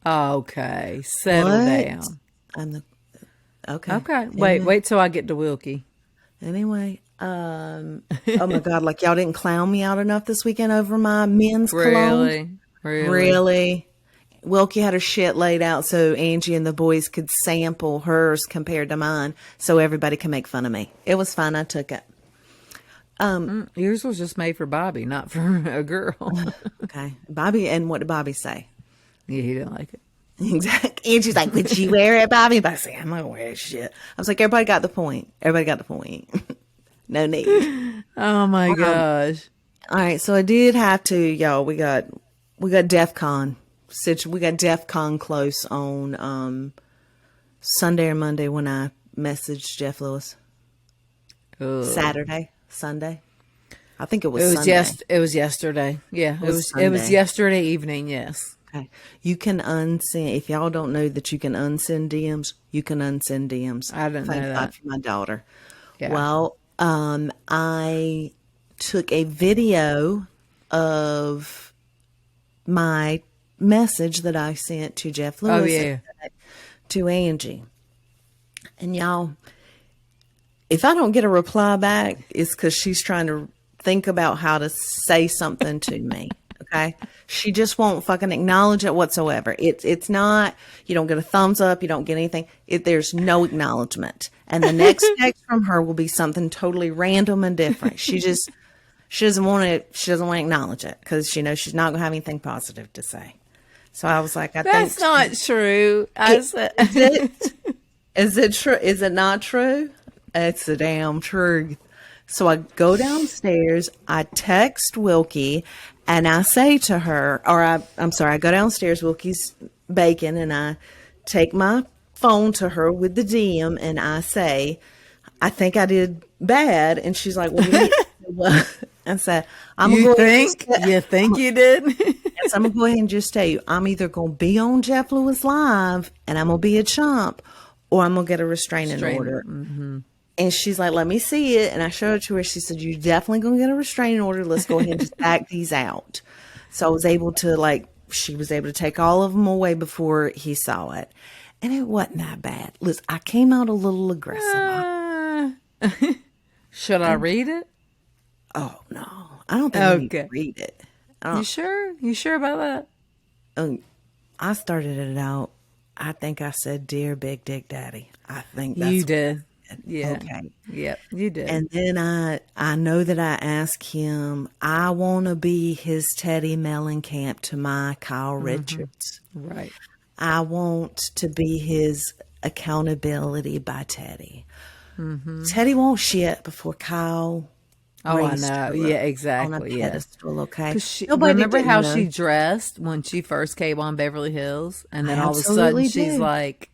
Okay, settle What? down. Okay. Okay, wait till I get to Wilkie. Anyway, oh my God, like y'all didn't clown me out enough this weekend over my men's cologne. Really? Wilkie had her shit laid out so Angie and the boys could sample hers compared to mine, so everybody can make fun of me. It was fine. I took it. Yours was just made for Bobby, not for a girl. Okay, Bobby. And what did Bobby say? Yeah, he didn't like it. Exactly. Angie's like, "Would you wear it, Bobby?" But I say, "I'm not gonna wear shit." I was like, everybody got the point. No need. Oh my gosh. All right, so I did have to, y'all. We got DEF CON. We got DEF CON close on Sunday or Monday when I messaged Jeff Lewis. Ugh. Sunday. I think it was. It was Sunday. It was yesterday. Yeah, it was Sunday. yesterday evening. Yes. Okay. You can unsend. If y'all don't know that you can unsend DMs, you can unsend DMs. I didn't know Thank that. God for my daughter. Yeah. Well, I took a video of my message that I sent to Jeff Lewis yeah. to Angie. And y'all, if I don't get a reply back, it's because she's trying to think about how to say something to me. Okay. She just won't fucking acknowledge it whatsoever. It's not, you don't get a thumbs up. You don't get anything. There's no acknowledgement. And the next text from her will be something totally random and different. She doesn't want to acknowledge it because she knows she's not going to have anything positive to say. So I was like, That's not true. Is it true? Is it not true? It's the damn truth. So I go downstairs, I text Wilkie, and I say to her, I go downstairs, Wilkie's baking, and I take my phone to her with the DM, and I say, "I think I did bad." And she's like, "Well, I said, You think you did? Yes, I'm going to go ahead and just tell you, I'm either going to be on Jeff Lewis Live, and I'm going to be a chump, or I'm going to get a restraining order. Mm-hmm. And she's like, "Let me see it." And I showed it to her. She said, "You're definitely going to get a restraining order. Let's go ahead and just back these out." So I was able to, she was able to take all of them away before he saw it. And it wasn't that bad. Listen, I came out a little aggressive. Should I read it? Oh, no. I don't think I need to read it. You sure? You sure about that? I started it out. I think I said, "Dear Big Dick Daddy." I think that's You did. Yeah. Okay. Yep. You did. And then I know that I asked him, I want to be his Teddy Mellencamp to my Kyle Richards. Right. I want to be his accountability by Teddy. Teddy won't shit before Kyle. Oh, I raised know. her Yeah, on a exactly. Yeah. pedestal, okay? Remember didn't how know. she dressed when she first came on Beverly Hills? And then all of a sudden absolutely she's do. like,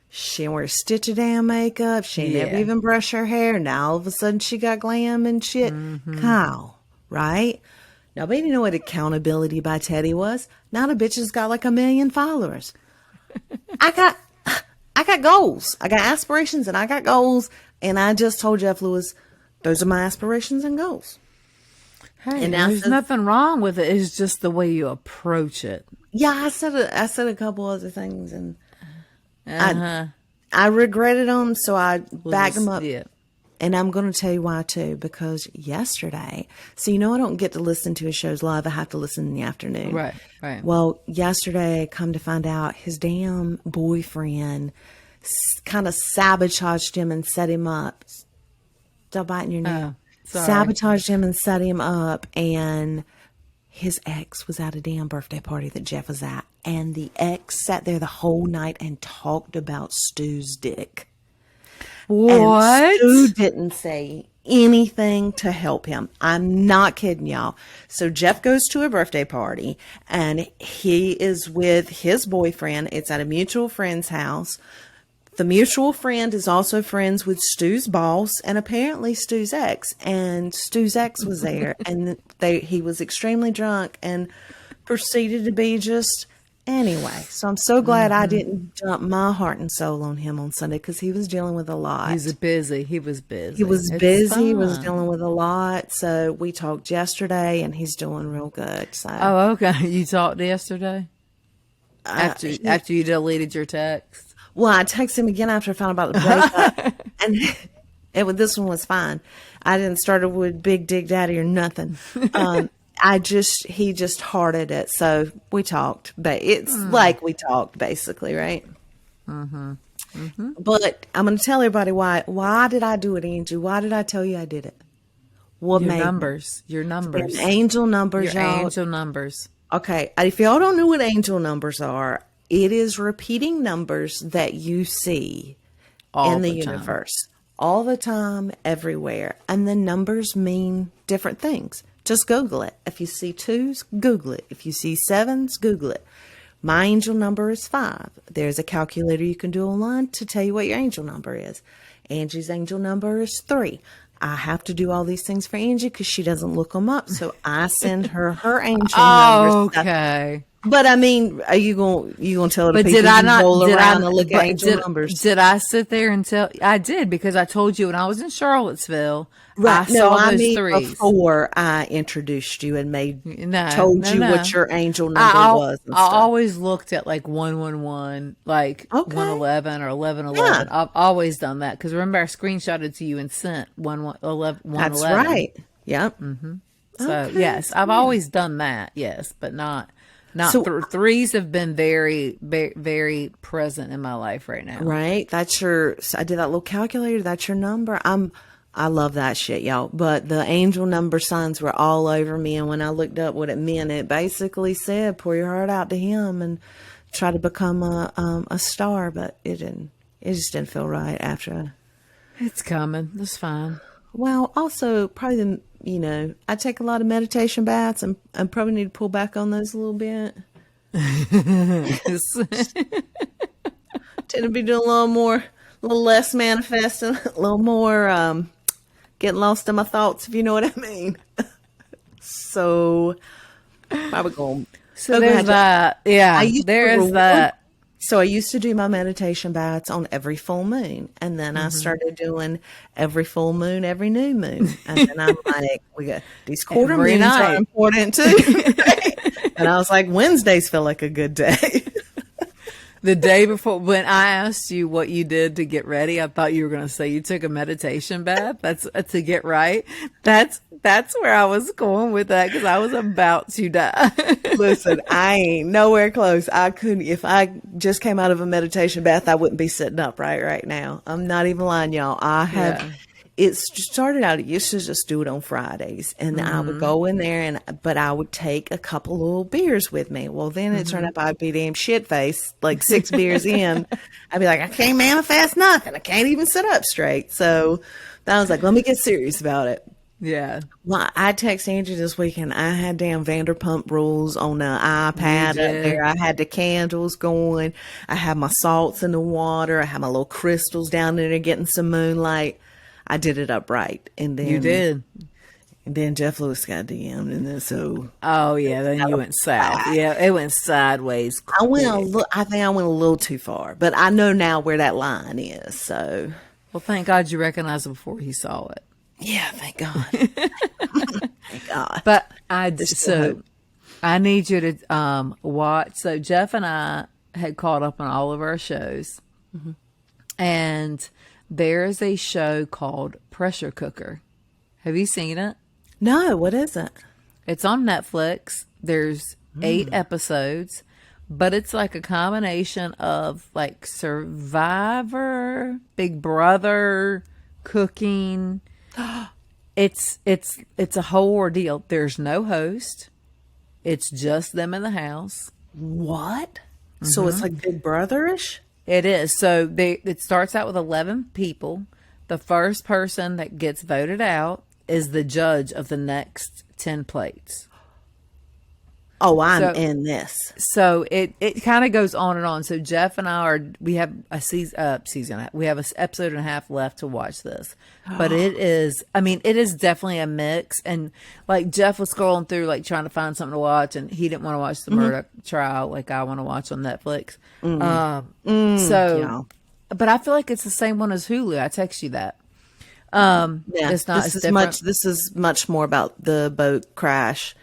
She didn't wear a stitch of damn makeup. She never Yeah. even brushed her hair. Now all of a sudden she got glam and shit. Kyle, right? Nobody knew what accountability by Teddy was. Now the bitch has got like 1 million followers. I got goals. I got aspirations and I got goals. And I just told Jeff Lewis, those are my aspirations and goals. hey, And now there's says- nothing wrong with it. It's just the way you approach it. Yeah, I said a couple other things and Uh-huh. I regretted them, so I backed them just- up. yeah. And I'm going to tell you why too, because yesterday, so you know I don't get to listen to his shows live. I have to listen in the afternoon. Right, right. Well, yesterday, come to find out, his damn boyfriend kind of sabotaged him and set him up. Stop biting your nail. sorry. Sabotaged him and set him up, and his ex was at a damn birthday party that Jeff was at, and the ex sat there the whole night and talked about Stu's dick. What? And Stu didn't say anything to help him. I'm not kidding y'all. So Jeff goes to a birthday party and he is with his boyfriend. It's at a mutual friend's house. The mutual friend is also friends with Stu's boss and apparently Stu's ex. And Stu's ex was there and he was extremely drunk and proceeded to be just anyway. So I'm so glad I didn't dump my heart and soul on him on Sunday because he was dealing with a lot. He was busy. He was busy. He was It's busy. He was fine. dealing with a lot. So we talked yesterday and he's doing real good. So Oh, okay. You talked yesterday? After you deleted your text? well, I texted him again after I found out about the breakup, and this one was fine. I didn't start it with Big Dick Daddy or nothing. He just hearted it. So we talked, but it's like we talked basically, right? But I'm going to tell everybody why. Why did I do it, Angie? Why did I tell you I did it? What Your made numbers. Your numbers. Them angel numbers, Your y'all. angel numbers. Okay, if y'all don't know what angel numbers are, it is repeating numbers that you see All in the the time. universe all the time, everywhere. And the numbers mean different things. Just Google it. If you see 2s, Google it. If you see 7s, Google it. My angel number is 5. There's a calculator you can do online to tell you what your angel number is. Angie's angel number is 3. I have to do all these things for Angie because she doesn't look them up. So I send her angel numbers. Okay. But I mean, are you going to tell the But people did I you not? roll Did I around and look but at angel numbers? Did I sit there and tell? I did because I told you when I was in Charlottesville. I saw those threes. Before I introduced you and told you no. what your angel number was. And I stuff. always looked at like 111, like Okay. 111 or 1111. Yeah. I've always done that because remember I screenshotted to you and sent 111. That's right. Yep. So Okay, yes, I've always done that. Yes, but not. So- Threes have been very, very, very present in my life right now. Right. So I did that little calculator. That's your number. I love that shit, y'all. But the angel number signs were all over me. And when I looked up what it meant, it basically said, pour your heart out to him and try to become a star. But it didn't. It just didn't feel right after. It's coming. It's fine. Well, also probably I take a lot of meditation baths and I probably need to pull back on those a little bit. Tend to be doing a little less manifesting, a little more getting lost in my thoughts, if you know what I mean. So, probably going. So there's that. Yeah, there is that. So I used to do my meditation baths on every full moon. And then I started doing every full moon, every new moon. And then I'm like, we got these quarter Every moons night. are important too. And I was like, Wednesdays feel like a good day. The day before, when I asked you what you did to get ready, I thought you were going to say you took a meditation bath. That's to get right. That's That's where I was going with that because I was about to die. Listen, I ain't nowhere close. I couldn't, if I just came out of a meditation bath, I wouldn't be sitting up right now. I'm not even lying, y'all. It started out, I used to just do it on Fridays, and I would go in there, but I would take a couple little beers with me. Well, then it turned out I'd be damn shit faced, like 6 beers in. I'd be like, I can't manifest nothing. I can't even sit up straight. So I was like, let me get serious about it. Yeah. Well, I text Angie this weekend. I had damn Vanderpump Rules on the iPad up there. I had the candles going. I had my salts in the water. I had my little crystals down there getting some moonlight. I did it upright. And then You did. And then Jeff Lewis got DM'd, and then so. Oh yeah, then you went south. Yeah, it went sideways. I think I went a little too far, but I know now where that line is. So. Well, thank God you recognized it before he saw it. Yeah, thank God. Thank God. But I need you to watch. So Jeff and I had caught up on all of our shows, and there is a show called Pressure Cooker. Have you seen it? No, what is it? It's on Netflix. There's 8 episodes, but it's like a combination of like Survivor, Big Brother, cooking. It's a whole ordeal. There's no host. It's just them in the house. What? So it's like Big Brother-ish? It is. So it starts out with 11 people. The first person that gets voted out is the judge of the next 10 plates. Oh, I'm in this. So it kind of goes on and on. So Jeff and we have a season. We have an episode and a half left to watch this. But it is definitely a mix. And like Jeff was scrolling through, like trying to find something to watch, and he didn't want to watch the Murdaugh Trial like I want to watch on Netflix. But I feel like it's the same one as Hulu. I text you that. It's not. This is much more about the boat crash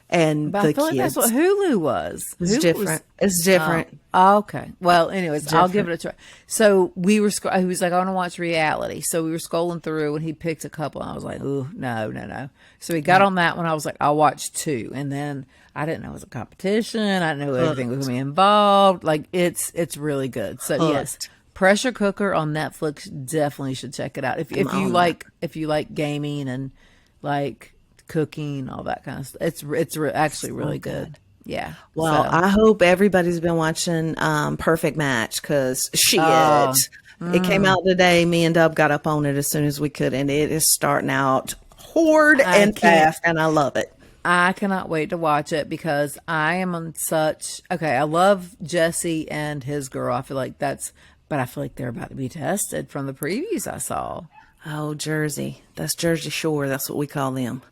and but the I feel like that's what Hulu was. It's different. It's different. Okay. Well, anyways, I'll give it a try. So he was like, I want to watch reality. So we were scrolling through, and he picked a couple. And I was like, oh, no. So he got on that one. I was like, I'll watch 2. And then I didn't know it was a competition. I didn't know everything was going to be involved. Like, it's really good. So yes, Pressure Cooker on Netflix. Definitely should check it out. If you like gaming and like cooking, all that kind of stuff. It's actually really good. Yeah. Well, I hope everybody's been watching Perfect Match, because it came out today. Me and Dub got up on it as soon as we could, and it is starting out hard and fast, and I love it. I cannot wait to watch it because I am on I love Jesse and his girl. I feel like but I feel like they're about to be tested from the previews I saw. Oh, Jersey. That's Jersey Shore. That's what we call them.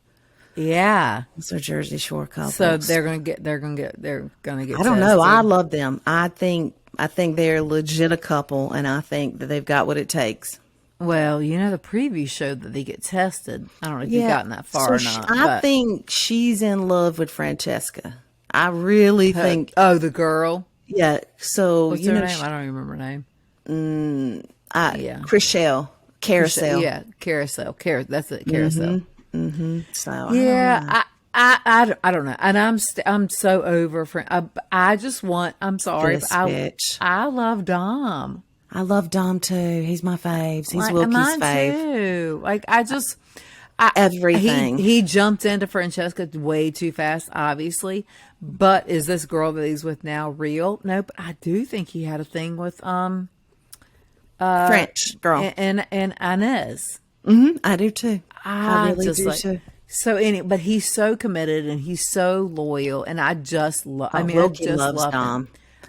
Yeah. It's our Jersey Shore couple. So they're gonna get I don't tested. know. I love them. I think they're legit a couple, and I think that they've got what it takes. Well, the preview showed that they get tested. I don't know if you've gotten that far or not. I think she's in love with Francesca. I really think. Oh, the girl? Yeah. So, what's her name? I don't even remember her name. Chriselle. Carousel. Yeah, Carousel. That's it, Carousel. So, yeah, I don't know. And I'm so over I just want, I'm sorry, I love Dom. I love Dom too. He's my faves. He's Wilkie's fave. Too. Like everything. He jumped into Francesca way too fast, obviously. But is this girl that he's with now real? No, but I do think he had a thing with French girl and Inez. I do too. I really do too. So but he's so committed and he's so loyal, and I just love. Wilkie loves Dom.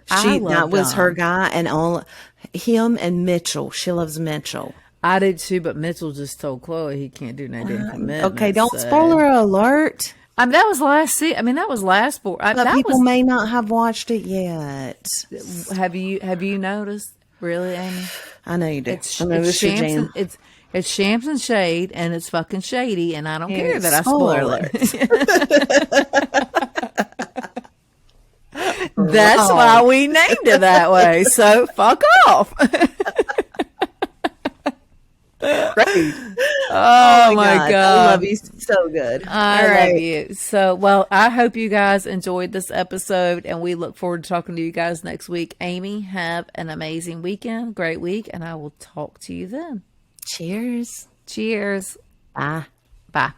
That was her guy, and all him and Mitchell. She loves Mitchell. I did too, but Mitchell just told Chloe he can't do no damn commitment. Okay, don't spoiler alert. That was last season. That was last sport. But people may not have watched it yet. Have you noticed? Really, Amy? I know you do. It's Shams and Shade, and it's fucking shady, and I don't care that I spoil it. That's why we named it that way. So fuck off. Right. Oh my God. I love you So good. I love you. So, well, I hope you guys enjoyed this episode, and we look forward to talking to you guys next week. Amy, have an amazing weekend, great week, and I will talk to you then. Cheers. Cheers. Bye. Bye.